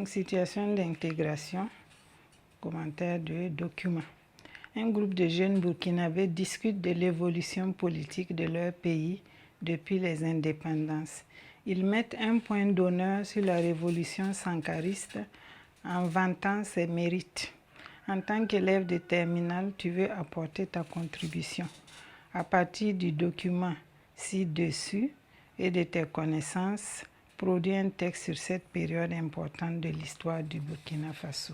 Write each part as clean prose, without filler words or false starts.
Donc, situation d'intégration, commentaire de document. Un groupe de jeunes burkinabés discute de l'évolution politique de leur pays depuis les indépendances. Ils mettent un point d'honneur sur la révolution sankariste en vantant ses mérites. En tant qu'élève de terminale, tu veux apporter ta contribution. À partir du document ci-dessus et de tes connaissances, produis un texte sur cette période importante de l'histoire du Burkina Faso.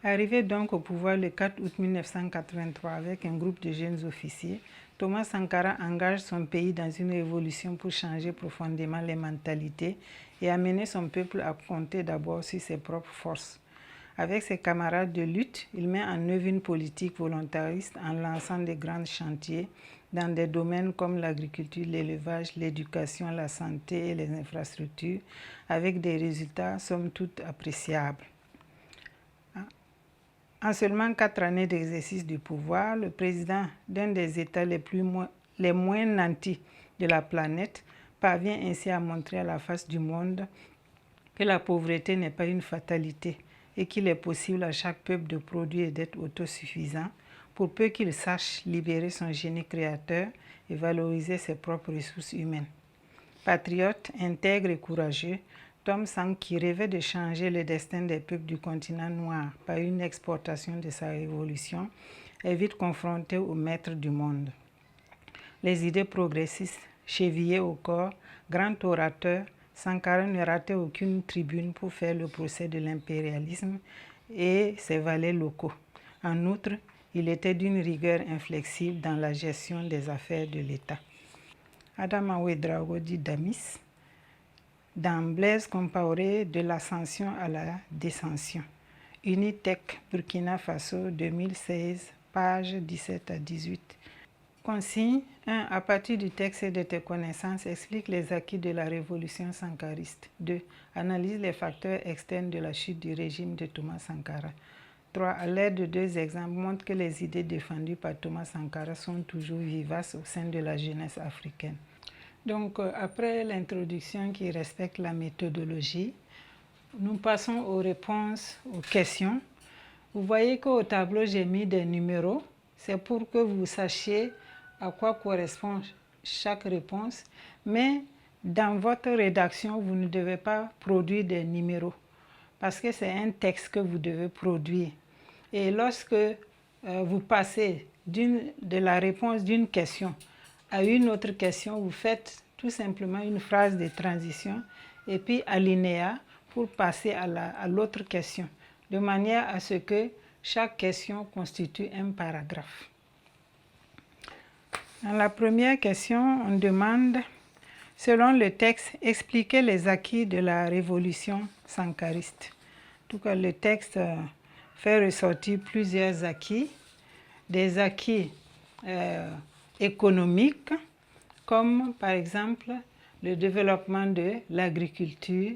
Arrivé donc au pouvoir le 4 août 1983 avec un groupe de jeunes officiers, Thomas Sankara engage son pays dans une révolution pour changer profondément les mentalités et amener son peuple à compter d'abord sur ses propres forces. Avec ses camarades de lutte, il met en œuvre une politique volontariste en lançant de grands chantiers dans des domaines comme l'agriculture, l'élevage, l'éducation, la santé et les infrastructures, avec des résultats somme toute appréciables. En seulement 4 années d'exercice du pouvoir, le président d'un des États les moins nantis de la planète parvient ainsi à montrer à la face du monde que la pauvreté n'est pas une fatalité et qu'il est possible à chaque peuple de produire et d'être autosuffisant, pour peu qu'il sache libérer son génie créateur et valoriser ses propres ressources humaines. Patriote, intègre et courageux, Tom Sank, qui rêvait de changer le destin des peuples du continent noir par une exportation de sa révolution, est vite confronté aux maîtres du monde. Les idées progressistes, chevillées au corps, grand orateur, Sankara ne ratait aucune tribune pour faire le procès de l'impérialisme et ses valets locaux. En outre, il était d'une rigueur inflexible dans la gestion des affaires de l'État. Adama Ouedraogo dit Damis, dans Blaise Compaoré, de l'ascension à la descension. Unitec Burkina Faso 2016, pages 17 à 18. Consigne 1. À partir du texte et de tes connaissances, explique les acquis de la révolution sankariste. 2. Analyse les facteurs externes de la chute du régime de Thomas Sankara. 3. À l'aide de 2 exemples, montre que les idées défendues par Thomas Sankara sont toujours vivaces au sein de la jeunesse africaine. Donc, après l'introduction qui respecte la méthodologie, nous passons aux réponses aux questions. Vous voyez qu'au tableau, j'ai mis des numéros. C'est pour que vous sachiez à quoi correspond chaque réponse. Mais dans votre rédaction, vous ne devez pas produire des numéros parce que c'est un texte que vous devez produire. Et lorsque vous passez de la réponse d'une question à une autre question, vous faites tout simplement une phrase de transition et puis alinéa pour passer à l'autre question, de manière à ce que chaque question constitue un paragraphe. Dans la première question, on demande, selon le texte, expliquer les acquis de la révolution sankariste. En tout cas, le texte fait ressortir plusieurs acquis, des acquis économiques, comme par exemple le développement de l'agriculture,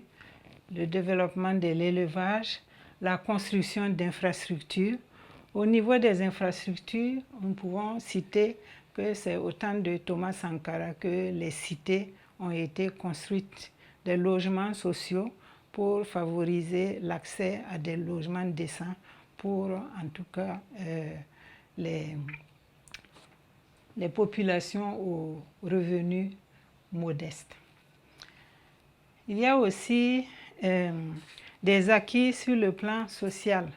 le développement de l'élevage, la construction d'infrastructures. Au niveau des infrastructures, nous pouvons citer que c'est au temps de Thomas Sankara que les cités ont été construites, des logements sociaux pour favoriser l'accès à des logements décents pour, en tout cas, les populations aux revenus modestes. Il y a aussi des acquis sur le plan social,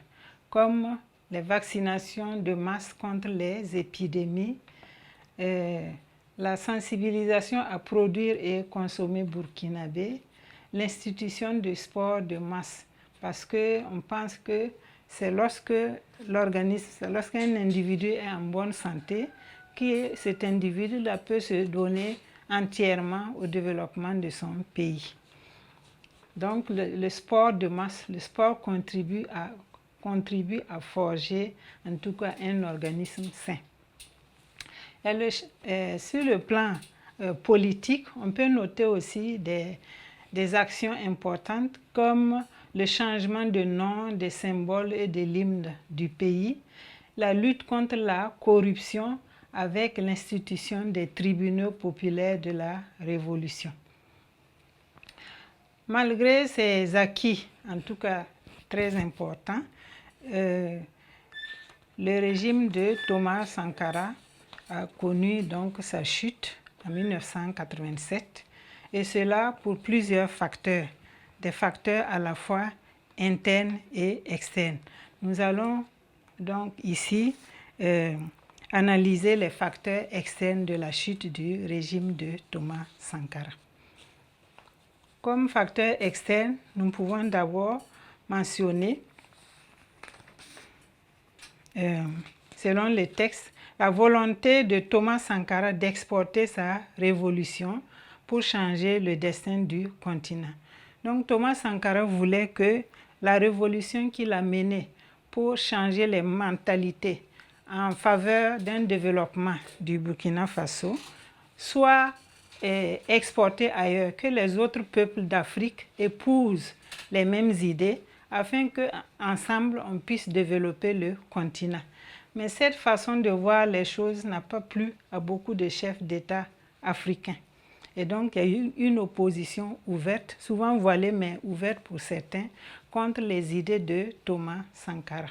comme les vaccinations de masse contre les épidémies, la sensibilisation à produire et consommer burkinabé, l'institution du sport de masse, parce qu'on pense que c'est lorsqu'un individu est en bonne santé que cet individu-là peut se donner entièrement au développement de son pays. Donc le sport de masse, le sport contribue à forger en tout cas un organisme sain. Sur le plan politique, on peut noter aussi des actions importantes comme le changement de nom, des symboles et de l'hymne du pays, la lutte contre la corruption avec l'institution des tribunaux populaires de la Révolution. Malgré ces acquis en tout cas très important. Le régime de Thomas Sankara a connu donc sa chute en 1987, et cela pour plusieurs facteurs, des facteurs à la fois internes et externes. Nous allons donc ici analyser les facteurs externes de la chute du régime de Thomas Sankara. Comme facteur externe, nous pouvons d'abord mentionner, selon les textes, la volonté de Thomas Sankara d'exporter sa révolution pour changer le destin du continent. Donc Thomas Sankara voulait que la révolution qu'il a menée pour changer les mentalités en faveur d'un développement du Burkina Faso soit exportée ailleurs, que les autres peuples d'Afrique épousent les mêmes idées afin qu'ensemble on puisse développer le continent. Mais cette façon de voir les choses n'a pas plu à beaucoup de chefs d'État africains. Et donc, il y a eu une opposition ouverte, souvent voilée, mais ouverte pour certains, contre les idées de Thomas Sankara.